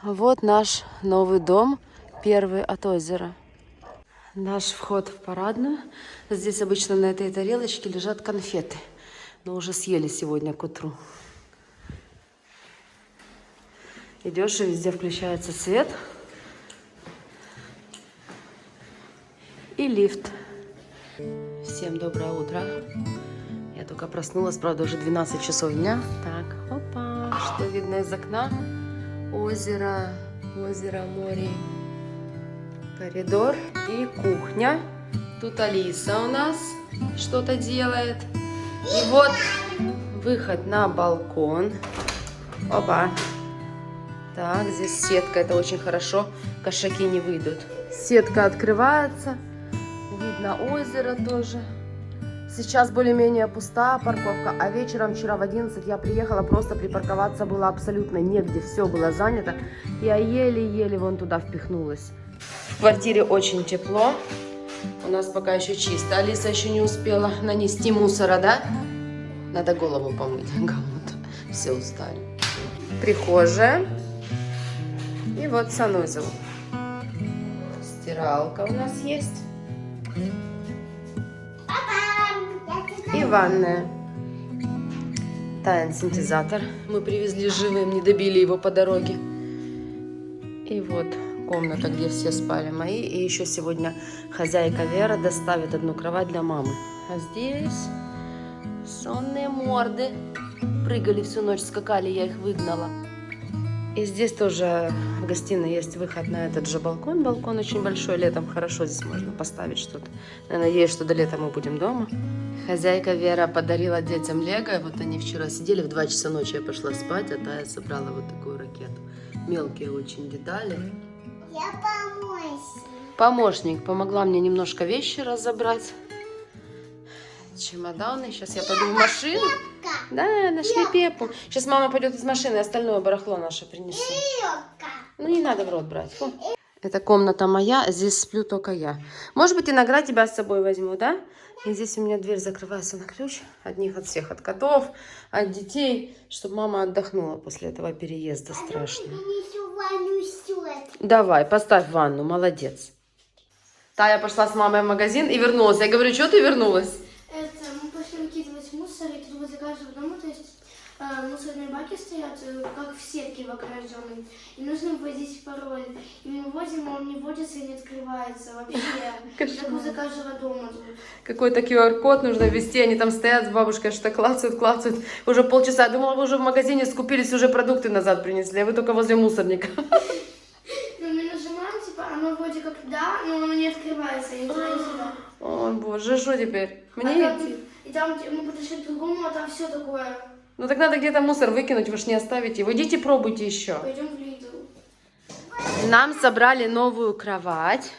Вот наш новый дом, первый от озера. Наш вход в парадную. Здесь обычно на этой тарелочке лежат конфеты, но уже съели сегодня к утру. Идешь, и везде включается свет. И лифт. Всем доброе утро. Я только проснулась, правда, уже 12 часов дня. Так, опа, что видно из окна? Озеро, море, коридор и кухня. Тут Алиса у нас что-то делает. И вот выход на балкон. Опа. Так, здесь сетка, это очень хорошо, кошаки не выйдут. Сетка открывается, видно озеро тоже. Сейчас более-менее пустая парковка, а вечером вчера в 11 я приехала, просто припарковаться было абсолютно негде, все было занято. Я еле-еле вон туда впихнулась. В квартире очень тепло, у нас пока еще чисто. Алиса еще не успела нанести мусора, да? Надо голову помыть кому-то, все устали. Прихожая и вот санузел. Стиралка у нас есть. И ванная. Таян синтезатор. Мы привезли живым, не добили его по дороге. И вот комната, где все спали мои. И еще сегодня хозяйка Вера доставит одну кровать для мамы. А здесь сонные морды. Прыгали всю ночь, скакали, я их выгнала. И здесь тоже в гостиной есть выход на этот же балкон. Балкон очень большой, летом хорошо здесь можно поставить что-то. Я надеюсь, что до лета мы будем дома. Хозяйка Вера подарила детям лего. Вот они вчера сидели, в 2 часа ночи я пошла спать, а Тая собрала вот такую ракету. Мелкие очень детали. Я помощник. Помощник помогла мне немножко вещи разобрать. Чемоданы. Сейчас я пойду в машину. Да, нашли Пеппу. Сейчас мама пойдет из машины, остальное барахло наше принесу. Ну, не надо в рот брать. Фу. Это комната моя, здесь сплю только я. Может быть, иногда тебя с собой возьму, да? И здесь у меня дверь закрывается на ключ. От них, от всех, от котов, от детей. Чтобы мама отдохнула после этого переезда страшного. Давай, поставь ванну, молодец. Тая пошла с мамой в магазин и вернулась. Я говорю, что ты вернулась? Мы пошли выкидывать мусор, и тут возле каждого дома, то есть мусорные баки стоят, как в сетке в огражденной. И нужно вводить пароль. И мы вводим, а он не вводится и не открывается вообще. Так возле каждого дома тут. Какой-то QR-код нужно ввести, они там стоят с бабушкой, что клацают. Уже полчаса. Я думала, вы уже в магазине скупились, уже продукты назад принесли, а вы только возле мусорника. Ну, мы нажимаем, типа, оно вроде как да, но оно не открывается, и туда, и сюда. О, боже, что теперь? Мне идти? И там мы подошли к другому, а там все такое. Ну так надо где-то мусор выкинуть, вы ж не оставите его. Идите пробуйте еще. Пойдем в Лидл. Нам собрали новую кровать.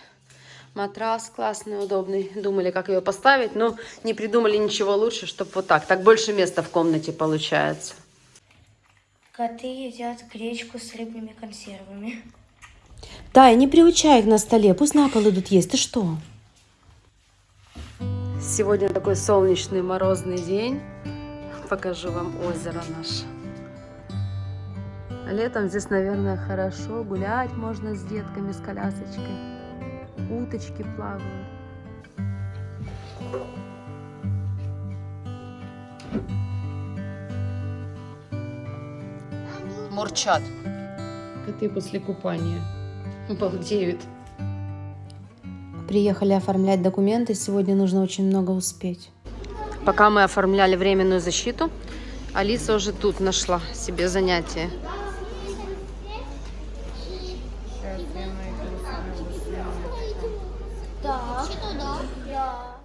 Матрас классный, удобный. Думали, как ее поставить, но не придумали ничего лучше, чтобы вот так. Так больше места в комнате получается. Коты едят гречку с рыбными консервами. Тая, не приучай их на столе, пусть на пол идут есть. Ты что? Сегодня такой солнечный морозный день. Покажу вам озеро наше. Летом здесь, наверное, хорошо. Гулять можно с детками, с колясочкой. Уточки плавают. Мурчат. Коты после купания балдеют. Приехали оформлять документы. Сегодня нужно очень много успеть. Пока мы оформляли временную защиту, Алиса уже тут нашла себе занятие. Да. Да.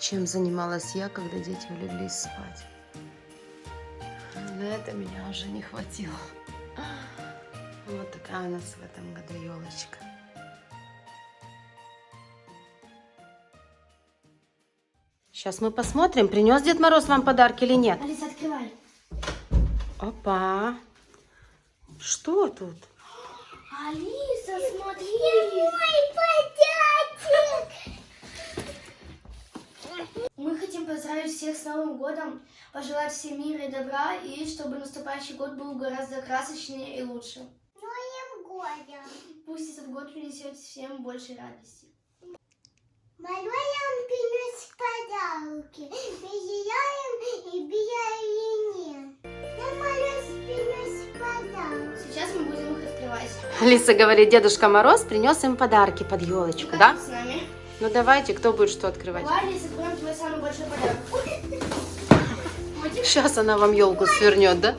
Чем занималась я, когда дети улеглись спать? На это меня уже не хватило. Вот такая у нас в этом году елочка. Сейчас мы посмотрим, принес Дед Мороз вам подарки или нет. Алиса, открывай. Опа! Что тут? Алиса, смотри. Мой подарок. Мы хотим поздравить всех с Новым годом, пожелать всем мира и добра, и чтобы наступающий год был гораздо красочнее и лучше. Новым годом. Пусть этот год принесет всем больше радости. Малюем принес подарки. Безияем и беляем. На малюс принес подарки. Сейчас мы будем их открывать. Алиса говорит, Дедушка Мороз принес им подарки под елочку, да? С нами. Ну давайте, кто будет что открывать? Давай, Алиса, откроем твой самый большой подарок. Сейчас она вам елку свернет, да?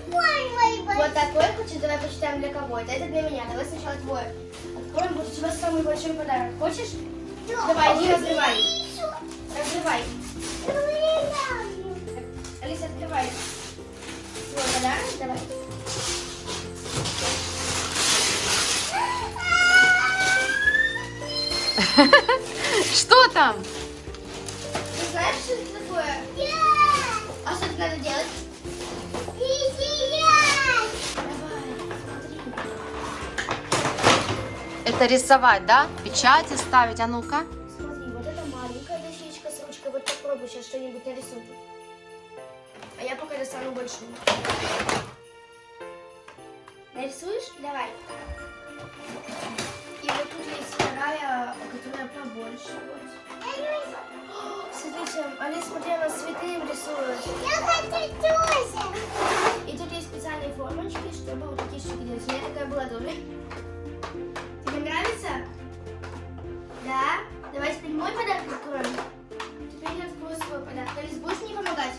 Вот такой, хочешь, давай посчитаем для кого это. Это для меня. Давай сначала твой. Откроем, будет у тебя самый большой подарок. Хочешь? Давай, иди разрывай. Разрывай. Алиса, открывай. Свой подарок, давай. Что там? Ты знаешь, что это такое? А что тут надо делать? Давай, смотри. Это рисовать, да? Печати ставить, а ну-ка. Смотри, вот это маленькая дощечка с ручкой. Вот попробуй сейчас что-нибудь нарисуй. А я пока достану большую. Нарисуешь? Давай. И вот тут есть вторая, которая побольше. Вот. О, смотрите, Алис, смотри, она с цветным рисует. Я хочу тоже. И тут есть специальные формочки, чтобы вот такие штуки делать. У меня такая была тоже. Тебе нравится? Да? Давай теперь мой подарок откроем. Теперь я открою свой подарок. Алис, будешь мне помогать?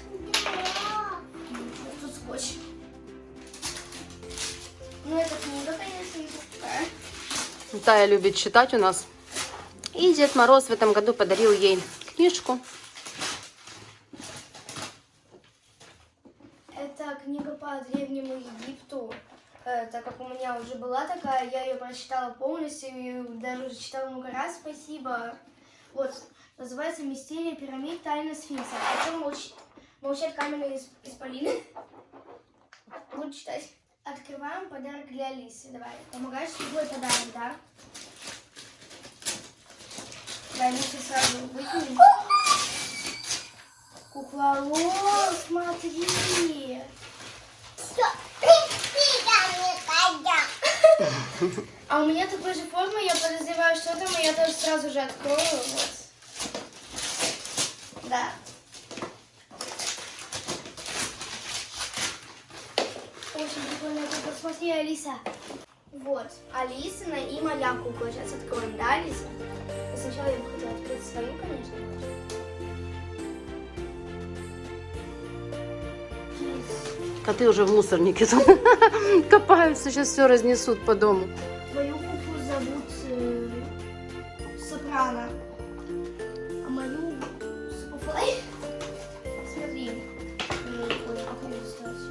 Тут скотч. Ну, эта книга, конечно, не такая. Тая любит читать у нас. И Дед Мороз в этом году подарил ей книжку. Это книга по Древнему Египту. Так как у меня уже была такая, я ее прочитала полностью и даже уже читала много раз. Спасибо. Вот, называется «Мистерия пирамид. Тайна сфинкса». О чем молчат каменные исполины. Буду читать. Открываем подарок для Алисы. Давай, помогаешь с твой подарок, да? Давай, мы сейчас сразу выкинем. Куклолол, смотри. А у меня такой же формы, я подозреваю, что там, и я тоже сразу же открою. Вот. Да. Очень прикольная кукла. Смотри, Алиса. Вот, Алисина и моя кукла. Сейчас откроем, да, Алиса? Но сначала я бы хотела открыть свою, конечно. Коты уже в мусорнике тут копаются, сейчас все разнесут по дому. Твою куклу зовут Сопрано, а мою Суперфлай. Смотри. Ой, как ее достать?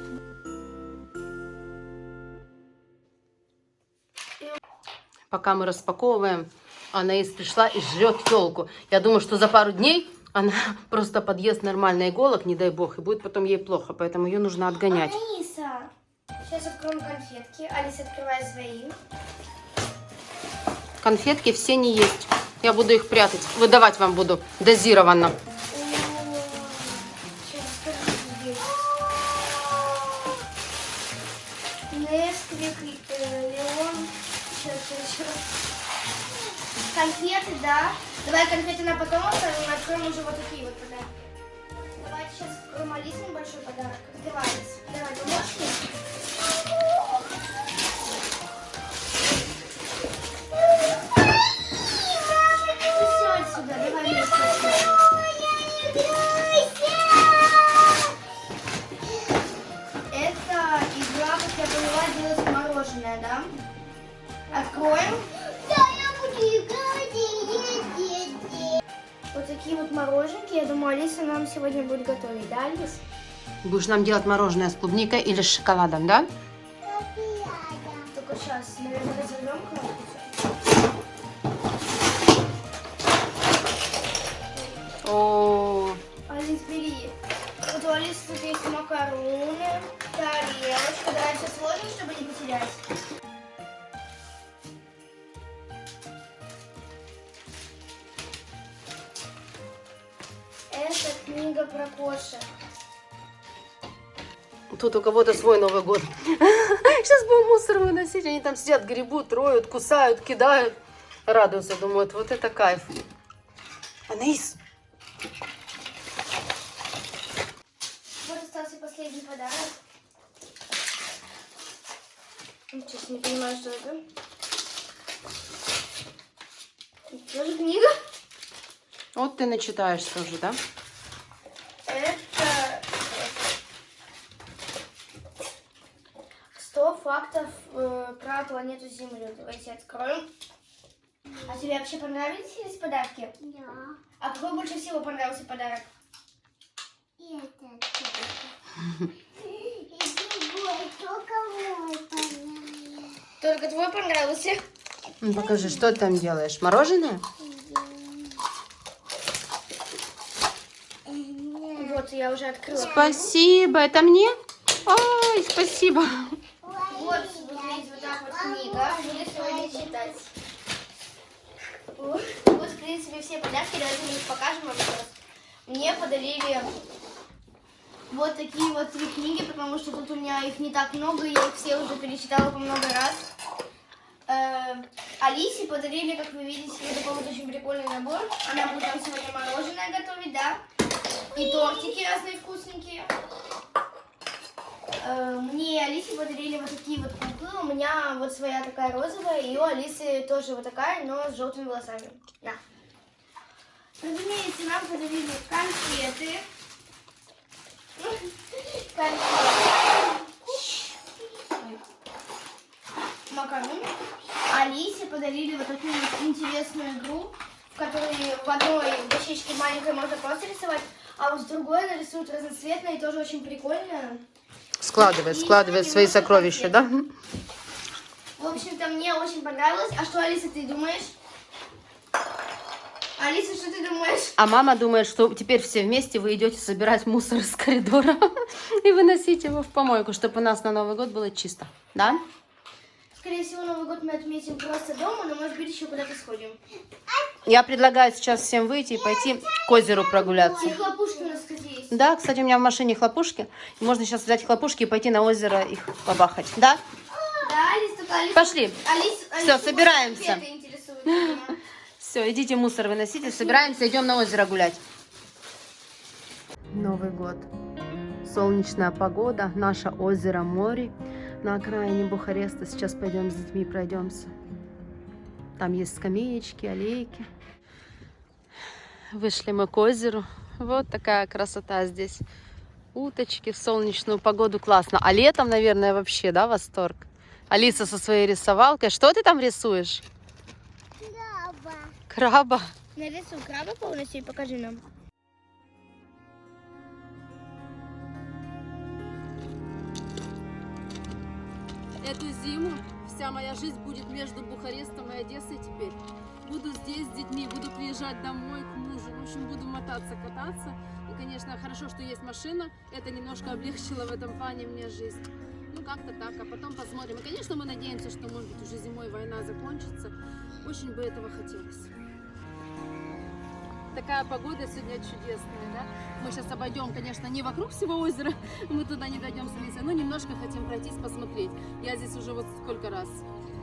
Пока мы распаковываем, Анаис пришла и жрет елку. Я думаю, что за пару дней она просто подъест нормально иголок, не дай бог, и будет потом ей плохо, поэтому ее нужно отгонять. Алиса. Сейчас откроем конфетки. Алиса, открывай свои. Конфетки все не есть. Я буду их прятать, выдавать вам буду дозированно. Сейчас скажу здесь. Несквик, Леон. Сейчас. Конфеты, да. Давай конфеты на потом оставим, мы откроем уже вот такие вот подарки. Давайте сейчас откроем Алисе большой подарок. Открывается. Давай, поможешь мне? Все отсюда, давай вместе. Это игра, как я поняла, делать мороженое, да? Откроем. Вот такие вот мороженки. Я думаю, Алиса нам сегодня будет готовить, да, Алис? Будешь нам делать мороженое с клубникой или с шоколадом, да? Только сейчас, наверное, разорвем коробку. О, Алис, бери. Вот у Алисы тут есть макароны, тарелочка. Давай все сложим, чтобы не потерять. Это рассказывала про кошек. Тут у кого-то свой Новый год. Сейчас будем мусор выносить. Они там сидят, гребут, роют, кусают, кидают. Радуются, думают, вот это кайф. Анаис! Вот остался последний подарок. Честно, не понимаю, что это. Это тоже книга. Вот ты начитаешь тоже, да? Это 100 фактов про планету Землю. Давайте откроем. А тебе вообще понравились эти подарки? Да. А какой больше всего понравился подарок? Это тоже. И другой, только мой понравился. Только твой понравился. Ну, покажи, что ты там делаешь? Мороженое? Вот, я уже открыла. Спасибо. Это мне? Ой, спасибо. Вот выглядит вот так вот книга. Буду сегодня читать. Вот, в принципе, все подарки. Давайте мы их покажем вам сейчас. Мне подарили вот такие вот 3 книги, потому что тут у меня их не так много. Я их все уже перечитала по много раз. Алисе подарили, как вы видите, такой вот очень прикольный набор. Она будет там сегодня мороженое готовить, да? И тортики разные вкусненькие. Мне и Алисе подарили вот такие вот куклы. У меня вот своя такая розовая, и у Алисы тоже вот такая, но с желтыми волосами. На. Разумеется, нам подарили конфеты. Макароны. Алисе подарили вот такую вот интересную игру, в которой в одной дощечке маленькой можно просто рисовать, а вот с другой она рисует разноцветно и тоже очень прикольно. Складывает свои сокровища, да? В общем-то, мне очень понравилось. А что, Алиса, ты думаешь? Алиса, что ты думаешь? А мама думает, что теперь все вместе вы идете собирать мусор из коридора и выносить его в помойку, чтобы у нас на Новый год было чисто, да? Скорее всего, Новый год мы отметим просто дома, но, может быть, еще куда-то сходим. Я предлагаю сейчас всем выйти и пойти к озеру прогуляться. И хлопушки у нас, кстати, есть. Да, кстати, у меня в машине хлопушки. И можно сейчас взять хлопушки и пойти на озеро их побахать. Да? Да, Алис, только Алис. Пошли. Алису собираемся. конфеты интересуют, видимо. Все, идите мусор выносите, собираемся, идем на озеро гулять. Новый год. Солнечная погода, наше озеро, море на окраине Бухареста. Сейчас пойдем с детьми пройдемся. Там есть скамеечки, аллейки. Вышли мы к озеру. Вот такая красота здесь. Уточки в солнечную погоду, классно. А летом, наверное, вообще, да, восторг. Алиса со своей рисовалкой. Что ты там рисуешь? Краба. Краба. Нарисуй краба полностью и покажи нам. Эту зиму вся моя жизнь будет между Бухарестом и Одессой теперь. Буду здесь с детьми, буду приезжать домой к мужу. В общем, буду мотаться, кататься. И, конечно, хорошо, что есть машина. Это немножко облегчило в этом плане мне жизнь. Ну, как-то так. А потом посмотрим. И, конечно, мы надеемся, что, может быть, уже зимой война закончится. Очень бы этого хотелось. Такая погода сегодня чудесная, да? Мы сейчас обойдем, конечно, не вокруг всего озера, мы туда не дойдем с Алисой, но немножко хотим пройтись, посмотреть. Я здесь уже вот сколько раз,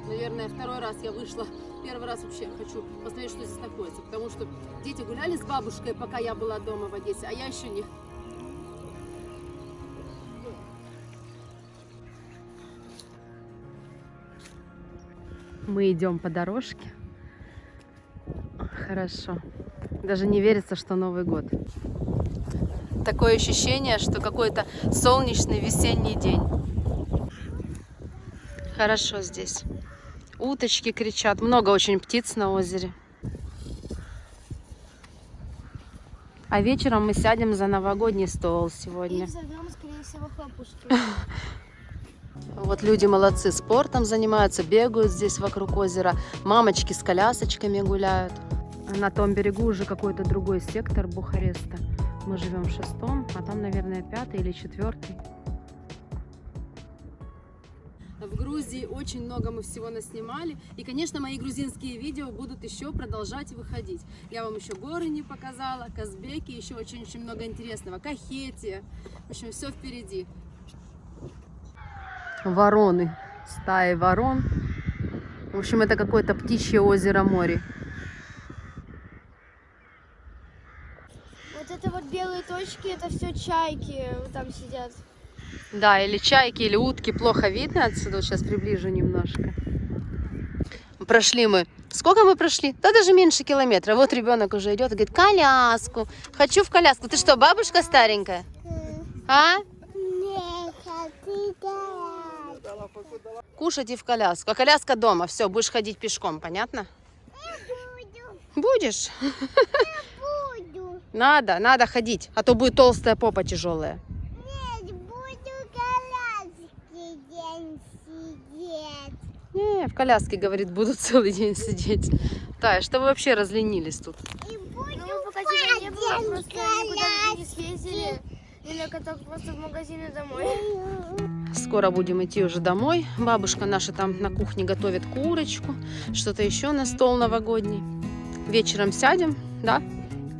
наверное, 2-й раз я вышла, 1-й раз вообще хочу посмотреть, что здесь находится, потому что дети гуляли с бабушкой, пока я была дома в Одессе, а я еще не. Мы идем по дорожке. Хорошо. Даже не верится, что Новый год. Такое ощущение, что какой-то солнечный весенний день. Хорошо здесь. Уточки кричат. Много очень птиц на озере. А вечером мы сядем за новогодний стол сегодня. И взорвем, скорее всего, хлопушки. Вот люди молодцы, спортом занимаются, бегают здесь вокруг озера. Мамочки с колясочками гуляют. На том берегу уже какой-то другой сектор Бухареста. Мы живем в 6-м, а там, наверное, 5-й или 4-й. В Грузии очень много мы всего наснимали. И, конечно, мои грузинские видео будут еще продолжать выходить. Я вам еще горы не показала, Казбеки, еще очень-очень много интересного. Кахетия. В общем, все впереди. Вороны. Стаи ворон. В общем, это какое-то птичье озеро-море. Вот это вот белые точки, это все чайки там сидят. Да, или чайки, или утки. Плохо видно отсюда. Вот сейчас приближу немножко. Прошли мы. Сколько мы прошли? Да даже меньше километра. Вот ребенок уже идет и говорит, коляску. Хочу в коляску. Ты что, бабушка старенькая? А? Нет, а ты да. Кушать и в коляску. А коляска дома. Все, будешь ходить пешком, понятно? Буду, Будешь? буду. Надо ходить. А то будет толстая попа тяжелая. Нет, буду коляски день сидеть. Не, в коляске, говорит, буду целый день сидеть. Тая, что вы вообще разленились тут? И буду Ну, мы пока тебя не было, один просто никуда не коляски. съездили. Или только просто в магазин и домой. Скоро будем идти уже домой. Бабушка наша там на кухне готовит курочку, что-то еще на стол новогодний. Вечером сядем, да,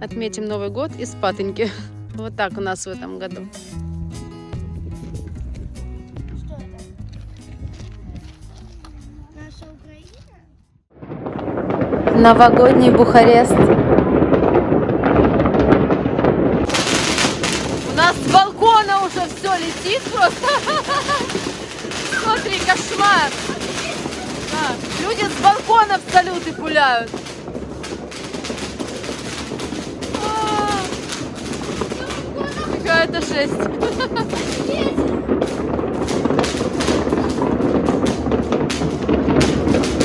отметим Новый год и спатеньки. Вот так у нас в этом году. Что это? Наша Украина? Новогодний Бухарест. У нас с балкона уже все летит просто. Смотри, кошмар. Да, люди с балконов салюты пуляют. Какая-то жесть.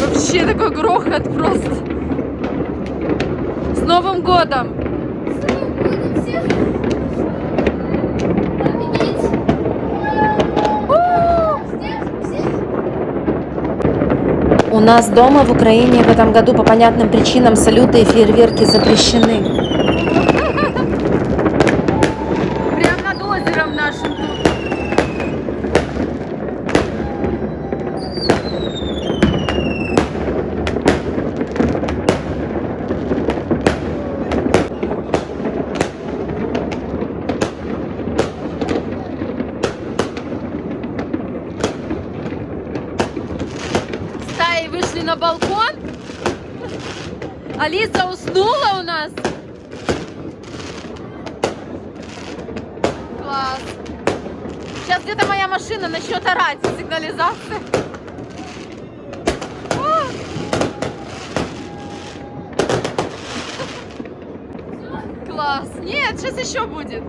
Вообще такой грохот просто. С Новым годом! У нас дома в Украине в этом году по понятным причинам салюты и фейерверки запрещены. Прямо над озером нашим тут. Стаи вышли на балкон. Алиса уснула у нас. Класс. Сейчас где-то моя машина начнет орать, сигнализация. Класс. Нет, сейчас еще будет.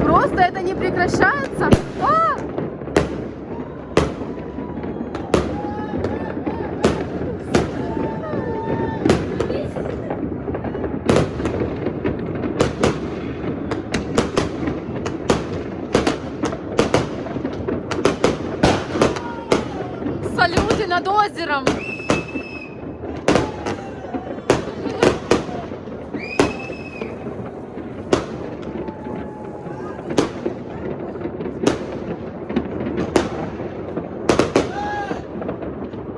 Просто это не прекращается. А! Салюты над озером.